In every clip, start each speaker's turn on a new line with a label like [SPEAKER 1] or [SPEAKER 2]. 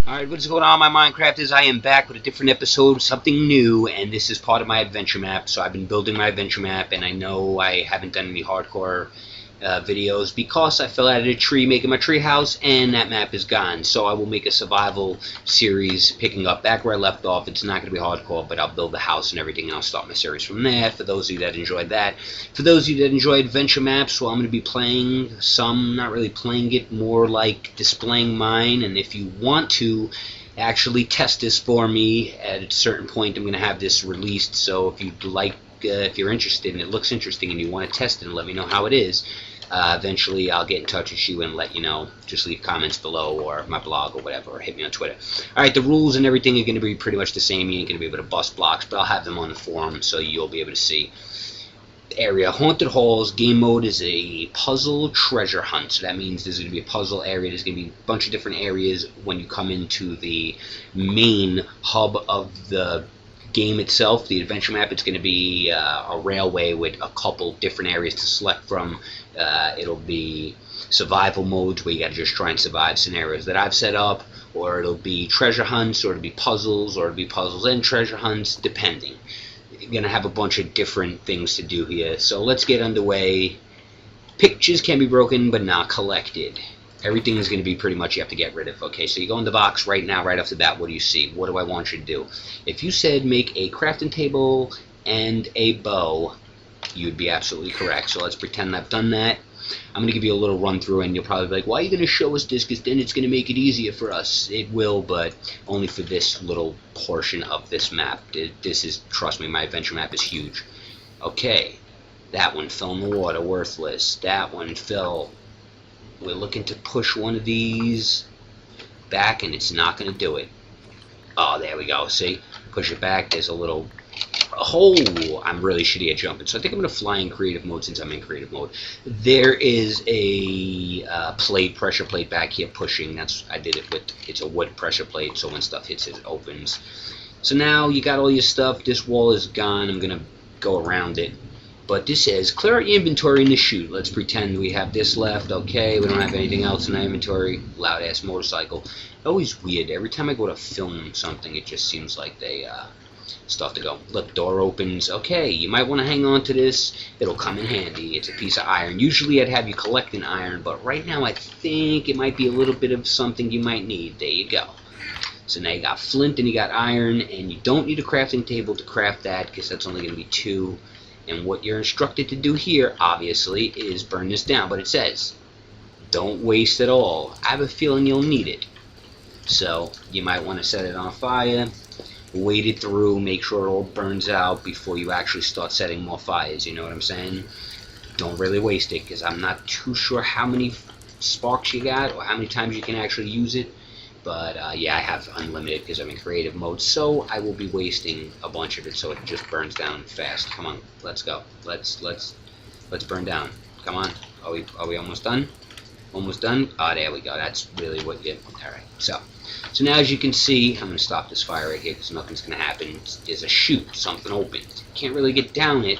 [SPEAKER 1] Alright, what's going on, my Minecrafters? I am back with a different episode, something new, and this is part of my adventure map. So I've been building my adventure map, and I know I haven't done any hardcore videos because I fell out of a tree making my tree house, and that map is gone. So I will make a survival series picking up back where I left off. It's not going to be hardcore, but I'll build the house and everything, and I'll start my series from there, for those of you that enjoyed that. For those of you that enjoy adventure maps, well, I'm going to be playing some, not really playing it, more like displaying mine, and if you want to actually test this for me at a certain point, I'm going to have this released, so if you'd like, if you're interested and it looks interesting and you want to test it and let me know how it is, eventually I'll get in touch with you and let you know. Just leave comments below or my blog or whatever, or hit me on Twitter. Alright, the rules and everything are going to be pretty much the same. You ain't going to be able to bust blocks, but I'll have them on the forum so you'll be able to see. Area, Haunted Halls, game mode is a puzzle treasure hunt. So that means there's going to be a puzzle area. There's going to be a bunch of different areas when you come into the main hub of the game itself, the adventure map. It's going to be a railway with a couple different areas to select from. It'll be survival modes where you got to just try and survive scenarios that I've set up, or it'll be treasure hunts, or it'll be puzzles, or it'll be puzzles and treasure hunts, depending. You're going to have a bunch of different things to do here. So let's get underway. Pictures can be broken but not collected. Everything is going to be pretty much you have to get rid of. Okay, so you go in the box right now, right off the bat, what do you see? What do I want you to do? If you said make a crafting table and a bow, you'd be absolutely correct. So let's pretend I've done that. I'm going to give you a little run through, and you'll probably be like, why are you going to show us this? Because then it's going to make it easier for us. It will, but only for this little portion of this map. This is, trust me, my adventure map is huge. Okay, that one fell in the water, worthless. That one fell. We're looking to push one of these back, and it's not going to do it. Oh, there we go. See? Push it back. There's a little hole. I'm really shitty at jumping, so I think I'm going to fly in creative mode since I'm in creative mode. There is a pressure plate back here pushing. I did it with, it's a wood pressure plate, so when stuff hits it, it opens. So now you got all your stuff. This wall is gone. I'm going to go around it. But this says, clear out your inventory in the chute. Let's pretend we have this left. Okay, we don't have anything else in our inventory. Loud-ass motorcycle. Always weird. Every time I go to film something, it just seems like they stuff to go. Look, door opens. Okay, you might want to hang on to this. It'll come in handy. It's a piece of iron. Usually I'd have you collect an iron, but right now I think it might be a little bit of something you might need. There you go. So now you got flint and you got iron, and you don't need a crafting table to craft that because that's only going to be 2. And what you're instructed to do here, obviously, is burn this down. But it says, don't waste it all. I have a feeling you'll need it. So you might want to set it on fire, wait it through, make sure it all burns out before you actually start setting more fires. You know what I'm saying? Don't really waste it, because I'm not too sure how many sparks you got or how many times you can actually use it. But yeah, I have unlimited because I'm in creative mode, so I will be wasting a bunch of it, so it just burns down fast. Come on, let's go. Let's burn down. Come on. Are we almost done? Almost done? Oh, there we go. That's really what you. All right. So now as you can see, I'm gonna stop this fire right here because nothing's gonna happen. There's a chute, something opened. Can't really get down it,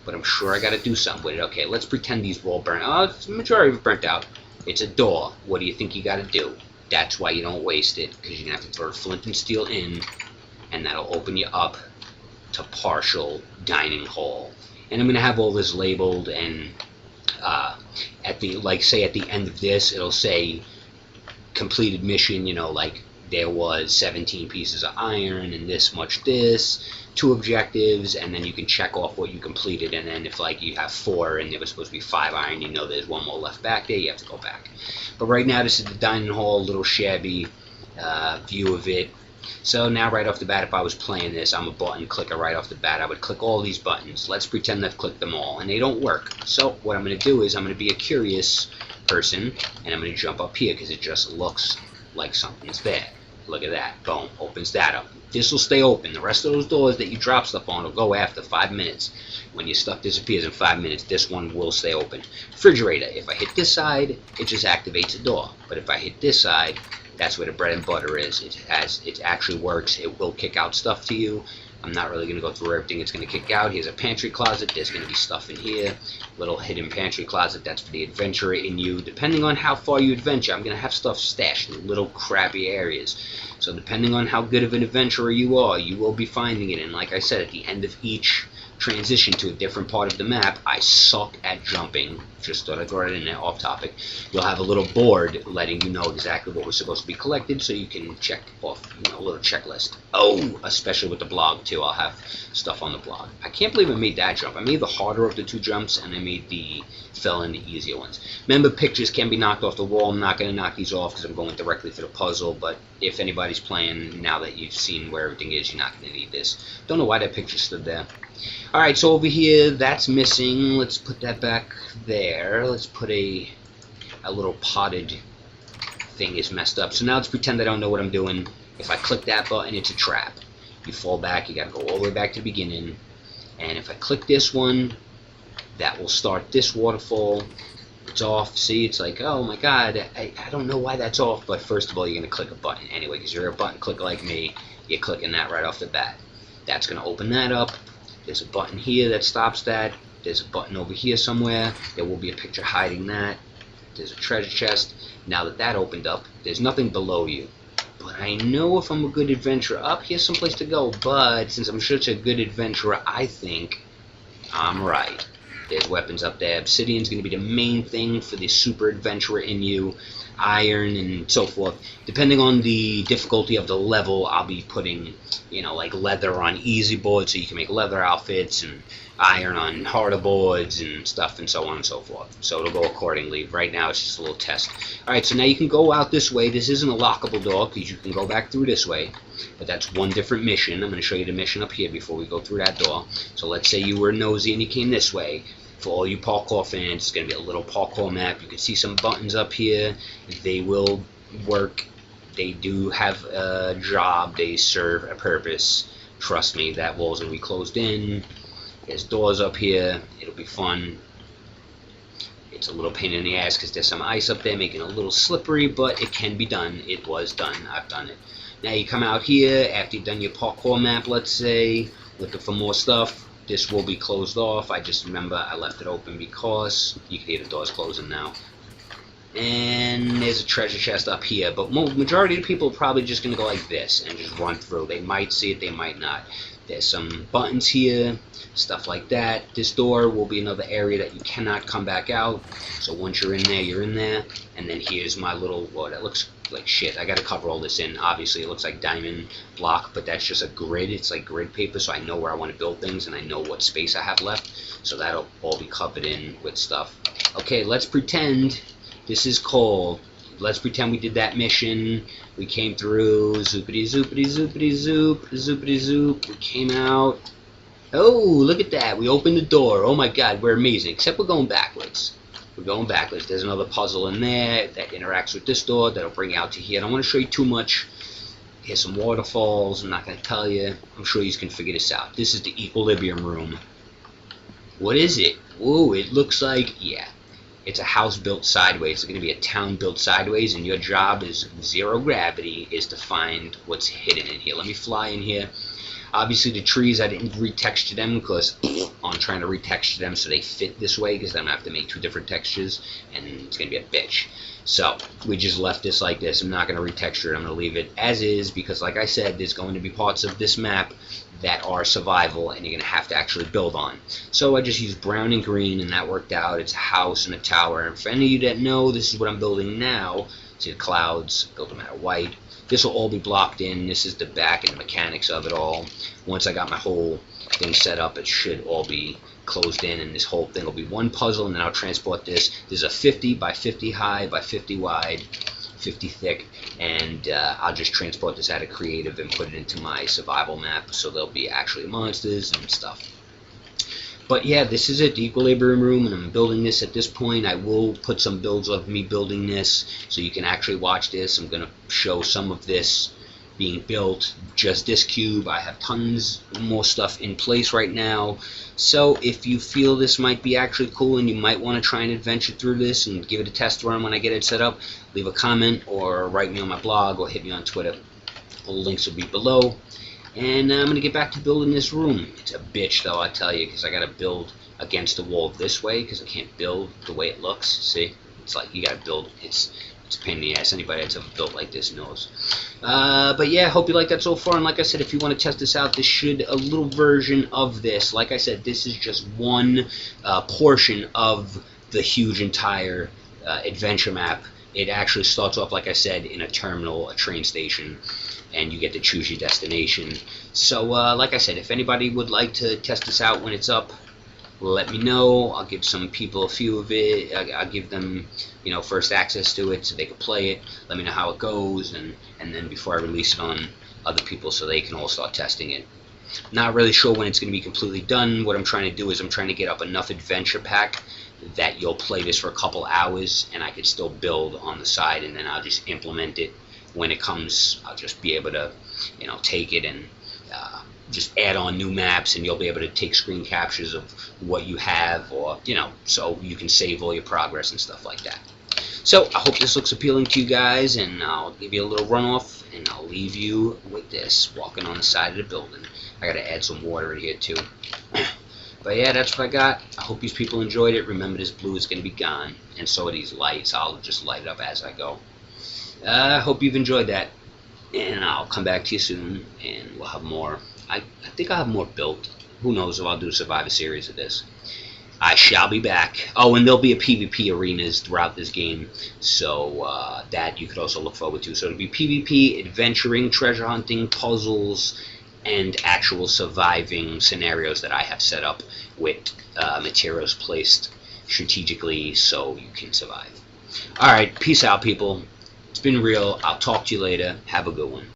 [SPEAKER 1] but I'm sure I gotta do something with it. Okay, let's pretend these will all burn. Oh, the majority of it burnt out. It's a door. What do you think you gotta do? That's why you don't waste it, because you're going to have to throw flint and steel in, and that'll open you up to partial dining hall. And I'm going to have all this labeled, and at the, like, say at the end of this, it'll say completed mission, you know, like there was 17 pieces of iron and this much this, 2 objectives, and then you can check off what you completed. And then if like you have 4 and there was supposed to be 5 iron, you know there's 1 more left back there, you have to go back. But right now this is the dining hall, little shabby view of it. So now right off the bat, if I was playing this, I'm a button clicker right off the bat. I would click all these buttons. Let's pretend I've clicked them all, and they don't work. So what I'm going to do is I'm going to be a curious person, and I'm going to jump up here because it just looks like something's there. Look at that. Boom. Opens that up. This will stay open. The rest of those doors that you drop stuff on will go after 5 minutes. When your stuff disappears in 5 minutes, this one will stay open. Refrigerator. If I hit this side, it just activates a door. But if I hit this side, that's where the bread and butter is. It actually works. It will kick out stuff to you. I'm not really going to go through everything it's going to kick out. Here's a pantry closet. There's going to be stuff in here. Little hidden pantry closet. That's for the adventurer in you. Depending on how far you adventure, I'm going to have stuff stashed in little crappy areas. So depending on how good of an adventurer you are, you will be finding it. And like I said, at the end of each transition to a different part of the map, I suck at jumping. Just thought I'd throw it in there off topic. You'll have a little board letting you know exactly what was supposed to be collected, so you can check off, a little checklist. Oh, especially with the blog too. I'll have stuff on the blog. I can't believe I made that jump. I made the harder of the two jumps, and I made the fell in the easier ones. Remember, pictures can be knocked off the wall. I'm not going to knock these off because I'm going directly for the puzzle, but if anybody's playing, now that you've seen where everything is, you're not going to need this. Don't know why that picture stood there. Alright, so over here, that's missing. Let's put that back there. Let's put a little potted thing is messed up. So now let's pretend I don't know what I'm doing. If I click that button, it's a trap. You fall back, you gotta go all the way back to the beginning. And if I click this one, that will start this waterfall. It's off. See, it's like, oh my god, I don't know why that's off. But first of all, you're gonna click a button anyway, because you're a button clicker like me. You're clicking that right off the bat. That's gonna open that up. There's a button here that stops that. There's a button over here somewhere. There will be a picture hiding that. There's a treasure chest. Now that that opened up, there's nothing below you. But I know if I'm a good adventurer up, here's someplace to go. But since I'm such a good adventurer, I think I'm right. There's weapons up there. Obsidian's going to be the main thing for the super adventurer in you. Iron and so forth. Depending on the difficulty of the level, I'll be putting, like leather on easy boards so you can make leather outfits, and iron on harder boards and stuff, and so on and so forth. So it'll go accordingly. Right now it's just a little test. Alright, so now you can go out this way. This isn't a lockable door because you can go back through this way, but that's one different mission. I'm going to show you the mission up here before we go through that door. So let's say you were nosy and you came this way. For all you parkour fans, it's going to be a little parkour map. You can see some buttons up here. They will work. They do have a job. They serve a purpose. Trust me, that wall's going to be closed in. There's doors up here. It'll be fun. It's a little pain in the ass because there's some ice up there making it a little slippery, but it can be done. It was done. I've done it. Now you come out here after you've done your parkour map, let's say, looking for more stuff. This will be closed off. I just remember I left it open because you can hear the doors closing now. And there's a treasure chest up here, but majority of the people are probably just going to go like this and just run through. They might see it, they might not. There's some buttons here, stuff like that. This door will be another area that you cannot come back out. So once you're in there, you're in there. And then here's my little, well, that looks like shit. I gotta cover all this in. Obviously, it looks like diamond block, but that's just a grid. It's like grid paper, so I know where I want to build things, and I know what space I have left. So that'll all be covered in with stuff. Okay, let's pretend this is cold. Let's pretend we did that mission. We came through. Zoopity zoopity zoopity zoop. Zoopity zoop. We came out. Oh, look at that. We opened the door. Oh my god, we're amazing. Except we're going backwards. We're going backwards. There's another puzzle in there that interacts with this door that'll bring you out to here. I don't want to show you too much. Here's some waterfalls. I'm not going to tell you. I'm sure you can figure this out. This is the equilibrium room. What is it? Whoa, it looks like, yeah, it's a house built sideways. It's going to be a town built sideways, and your job is zero gravity is to find what's hidden in here. Let me fly in here. Obviously, the trees, I didn't retexture them because I'm trying to retexture them so they fit this way, because then I have to make two different textures, and it's going to be a bitch. So, we just left this like this. I'm not going to retexture it. I'm going to leave it as is, because like I said, there's going to be parts of this map that are survival, and you're going to have to actually build on. So, I just used brown and green, and that worked out. It's a house and a tower. And for any of you that know, this is what I'm building now. See the clouds, build them out of white. This will all be blocked in. This is the back and the mechanics of it all. Once I got my whole thing set up, it should all be closed in, and this whole thing will be one puzzle, and then I'll transport this. There's a 50 by 50 high by 50 wide, 50 thick, and I'll just transport this out of creative and put it into my survival map, so there'll be actually monsters and stuff. But yeah, this is it, the equilibrium room, and I'm building this at this point. I will put some builds of me building this so you can actually watch this. I'm going to show some of this being built, just this cube. I have tons more stuff in place right now. So if you feel this might be actually cool and you might want to try and adventure through this and give it a test run when I get it set up, leave a comment or write me on my blog or hit me on Twitter. All the links will be below. And I'm going to get back to building this room. It's a bitch, though, I tell you, because I got to build against the wall this way, because I can't build the way it looks. See? It's like you got to build. It's a pain in the ass. Anybody that's ever built like this knows. But yeah, hope you like that so far. And like I said, if you want to test this out, this should a little version of this. Like I said, this is just one portion of the huge entire adventure map. It actually starts off, like I said, in a terminal, a train station, and you get to choose your destination. So, like I said, if anybody would like to test this out when it's up, let me know. I'll give some people a few of it. I'll give them, you know, first access to it so they can play it. Let me know how it goes, and then before I release it on other people so they can all start testing it. Not really sure when it's going to be completely done. What I'm trying to do is I'm trying to get up enough adventure pack that you'll play this for a couple hours and I could still build on the side, and then I'll just implement it when it comes. I'll just be able to, you know, take it and just add on new maps, and you'll be able to take screen captures of what you have, or, you know, so you can save all your progress and stuff like that. So I hope this looks appealing to you guys, and I'll give you a little runoff, and I'll leave you with this, walking on the side of the building. I gotta add some water in here too. But yeah, that's what I got. I hope these people enjoyed it. Remember, this blue is going to be gone, and so are these lights. I'll just light it up as I go. I hope you've enjoyed that, and I'll come back to you soon, and we'll have more. I think I'll have more built. Who knows if I'll do a Survivor series of this. I shall be back. Oh, and there'll be a PvP arenas throughout this game, so that you could also look forward to. So it'll be PvP, adventuring, treasure hunting, puzzles, and actual surviving scenarios that I have set up with materials placed strategically so you can survive. Alright, peace out, people. It's been real. I'll talk to you later. Have a good one.